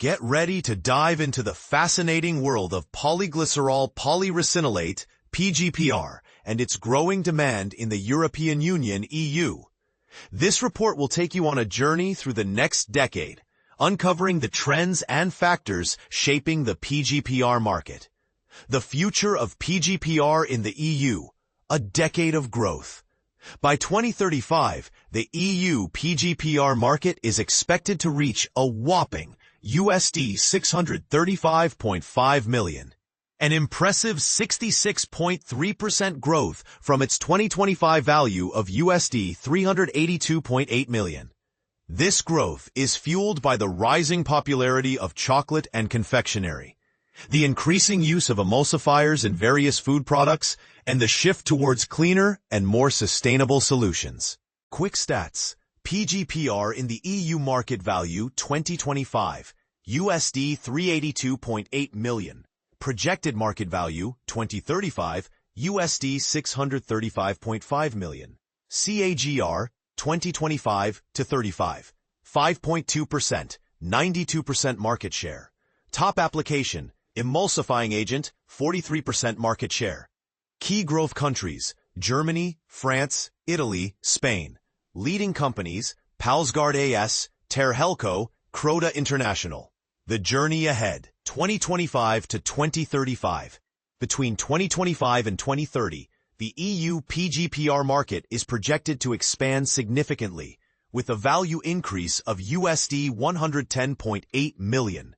Get ready to dive into the fascinating world of polyglycerol polyricinoleate, PGPR, and its growing demand in the European Union (EU). This report will take you on a journey through the next decade, uncovering the trends and factors shaping the PGPR market. The future of PGPR in the EU, a decade of growth. By 2035, the EU PGPR market is expected to reach a whopping USD 635.5 million, an impressive 66.3% growth from its 2025 value of USD 382.8 million. This growth is fueled by the rising popularity of chocolate and confectionery, the increasing use of emulsifiers in various food products, and the shift towards cleaner and more sustainable solutions. Quick stats. PGPR in the EU market value 2025, USD 382.8 million. Projected market value 2035, USD 635.5 million. CAGR 2025 to 35, 5.2%, 92% market share. Top application, emulsifying agent, 43% market share. Key growth countries, Germany, France, Italy, Spain. Leading companies, Palsgaard AS, Terhelco, Croda International. The journey ahead, 2025 to 2035. Between 2025 and 2030, the EU PGPR market is projected to expand significantly, with a value increase of USD 110.8 million.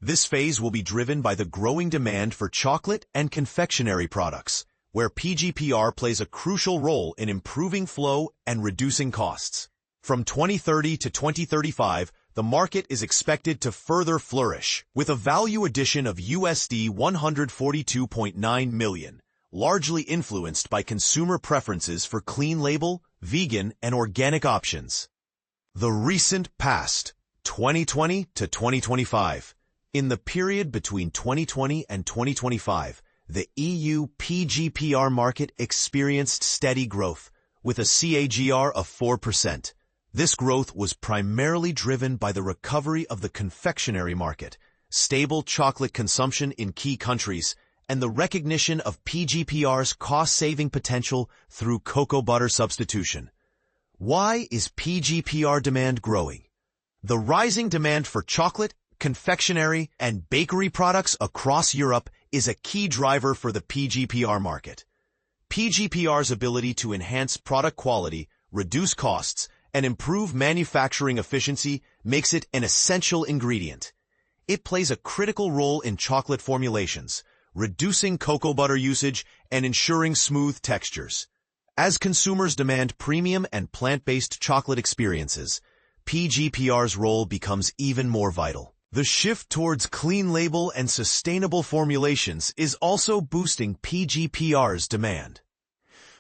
This phase will be driven by the growing demand for chocolate and confectionery products, where PGPR plays a crucial role in improving flow and reducing costs. From 2030 to 2035, the market is expected to further flourish, with a value addition of USD 142.9 million, largely influenced by consumer preferences for clean label, vegan, and organic options. The recent past, 2020 to 2025. In the period between 2020 and 2025, the EU PGPR market experienced steady growth, with a CAGR of 4%. This growth was primarily driven by the recovery of the confectionery market, stable chocolate consumption in key countries, and the recognition of PGPR's cost-saving potential through cocoa butter substitution. Why is PGPR demand growing? The rising demand for chocolate, confectionery, and bakery products across Europe is a key driver for the PGPR market. PGPR's ability to enhance product quality, reduce costs, and improve manufacturing efficiency makes it an essential ingredient. It plays a critical role in chocolate formulations, reducing cocoa butter usage and ensuring smooth textures. As consumers demand premium and plant-based chocolate experiences, PGPR's role becomes even more vital. The shift towards clean label and sustainable formulations is also boosting PGPR's demand.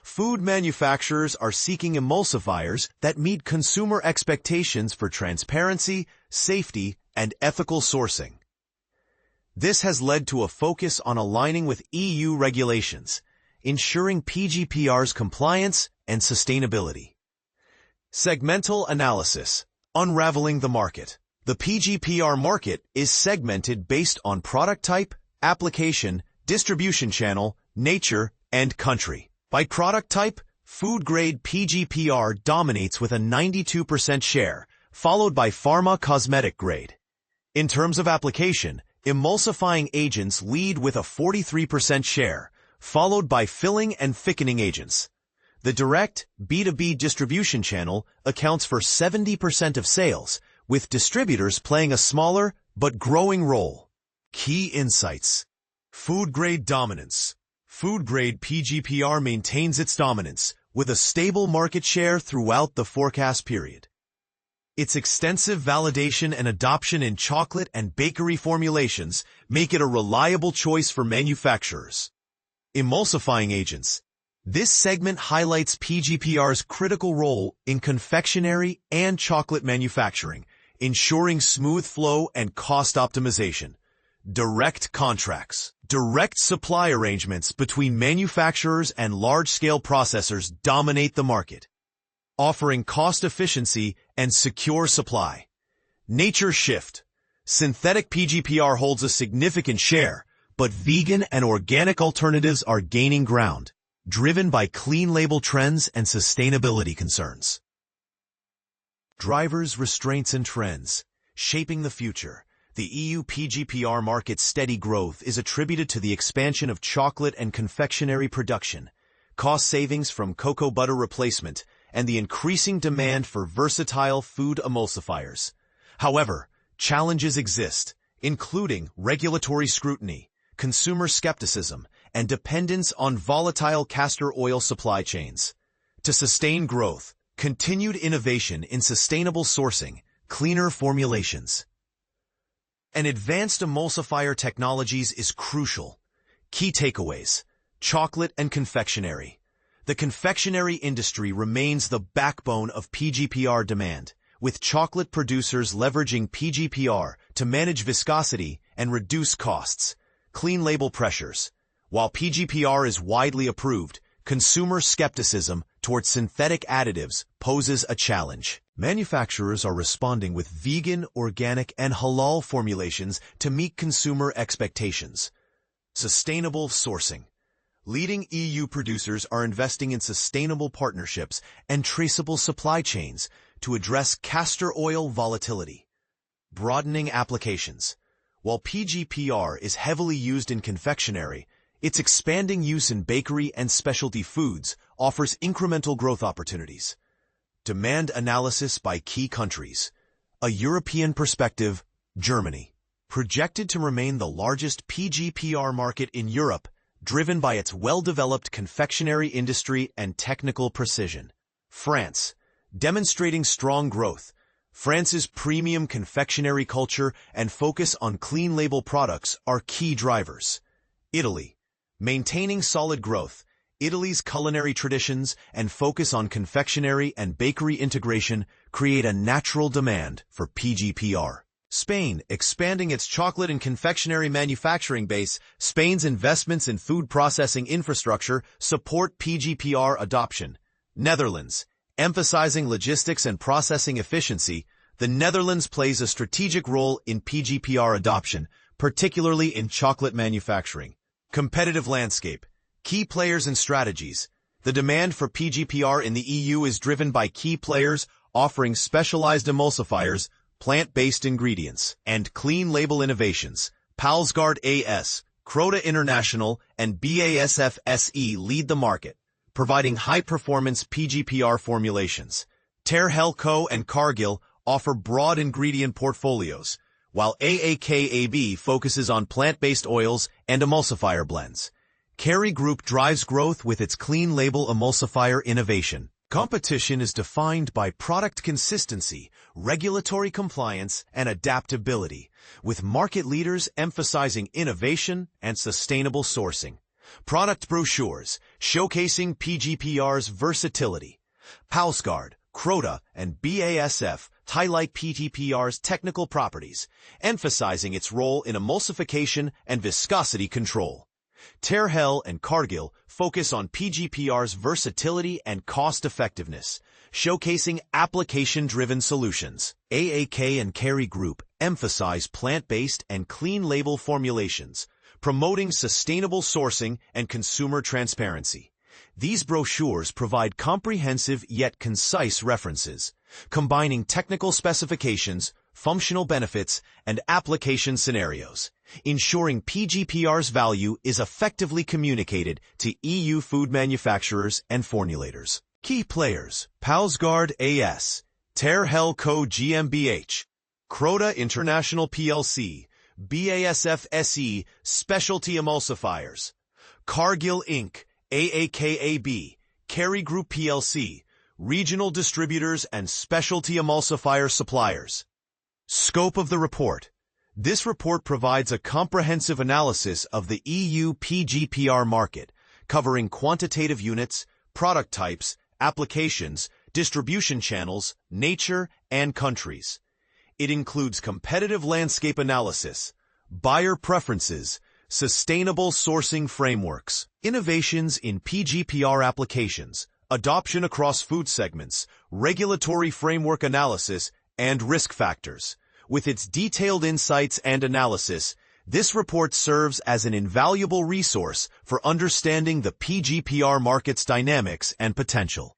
Food manufacturers are seeking emulsifiers that meet consumer expectations for transparency, safety, and ethical sourcing. This has led to a focus on aligning with EU regulations, ensuring PGPR's compliance and sustainability. Segmental analysis, unraveling the market. The PGPR market is segmented based on product type, application, distribution channel, nature, and country. By product type, food-grade PGPR dominates with a 92% share, followed by pharma-cosmetic grade. In terms of application, emulsifying agents lead with a 43% share, followed by filling and thickening agents. The direct B2B distribution channel accounts for 70% of sales, with distributors playing a smaller but growing role. Key insights. Food-grade dominance. Food-grade PGPR maintains its dominance, with a stable market share throughout the forecast period. Its extensive validation and adoption in chocolate and bakery formulations make it a reliable choice for manufacturers. Emulsifying agents. This segment highlights PGPR's critical role in confectionery and chocolate manufacturing, ensuring smooth flow and cost optimization. Direct contracts. Direct supply arrangements between manufacturers and large-scale processors dominate the market, offering cost efficiency and secure supply. Nature shift. Synthetic PGPR holds a significant share, but vegan and organic alternatives are gaining ground, driven by clean label trends and sustainability concerns. Drivers, restraints, and trends. Shaping the future. The EU PGPR market's steady growth is attributed to the expansion of chocolate and confectionery production, cost savings from cocoa butter replacement, and the increasing demand for versatile food emulsifiers. However, challenges exist, including regulatory scrutiny, consumer skepticism, and dependence on volatile castor oil supply chains. To sustain growth, continued innovation in sustainable sourcing, cleaner formulations, and advanced emulsifier technologies is crucial. Key takeaways: chocolate and confectionery. The confectionery industry remains the backbone of PGPR demand, with chocolate producers leveraging PGPR to manage viscosity and reduce costs. Clean label pressures. While PGPR is widely approved, consumer skepticism towards synthetic additives poses a challenge. Manufacturers are responding with vegan, organic, and halal formulations to meet consumer expectations. Sustainable sourcing. Leading EU producers are investing in sustainable partnerships and traceable supply chains to address castor oil volatility. Broadening applications. While PGPR is heavily used in confectionery, its expanding use in bakery and specialty foods offers incremental growth opportunities. Demand analysis by key countries. A European perspective, Germany. Projected to remain the largest PGPR market in Europe, driven by its well-developed confectionery industry and technical precision. France. Demonstrating strong growth. France's premium confectionery culture and focus on clean label products are key drivers. Italy. Maintaining solid growth. Italy's culinary traditions and focus on confectionery and bakery integration create a natural demand for PGPR. Spain. Expanding its chocolate and confectionery manufacturing base, Spain's investments in food processing infrastructure support PGPR adoption. Netherlands. Emphasizing logistics and processing efficiency, the Netherlands plays a strategic role in PGPR adoption, particularly in chocolate manufacturing. Competitive landscape. Key players and strategies. The demand for PGPR in the EU is driven by key players offering specialized emulsifiers, plant-based ingredients, and clean label innovations. Palsgaard AS, Croda International, and BASF SE lead the market, providing high-performance PGPR formulations. Terhel Co. and Cargill offer broad ingredient portfolios, while AAKAB focuses on plant-based oils and emulsifier blends. Kerry Group drives growth with its clean label emulsifier innovation. Competition is defined by product consistency, regulatory compliance, and adaptability, with market leaders emphasizing innovation and sustainable sourcing. Product brochures showcasing PGPR's versatility. Palsgaard, Croda, and BASF highlight PGPR's technical properties, emphasizing its role in emulsification and viscosity control. Terhel and Cargill focus on PGPR's versatility and cost-effectiveness, showcasing application-driven solutions. AAK and Kerry Group emphasize plant-based and clean label formulations, promoting sustainable sourcing and consumer transparency. These brochures provide comprehensive yet concise references, combining technical specifications, functional benefits, and application scenarios, ensuring PGPR's value is effectively communicated to EU food manufacturers and formulators. Key players: Palsgaard AS, Terhel Co. GmbH, Croda International plc, BASF SE Specialty Emulsifiers, Cargill Inc., AAKAB, Kerry Group plc, regional distributors and specialty emulsifier suppliers. Scope of the report. This report provides a comprehensive analysis of the EU PGPR market, covering quantitative units, product types, applications, distribution channels, nature, and countries. It includes competitive landscape analysis, buyer preferences, sustainable sourcing frameworks, innovations in PGPR applications, adoption across food segments, regulatory framework analysis, and risk factors, With its detailed insights and analysis, this report serves as an invaluable resource for understanding the PGPR market's dynamics and potential.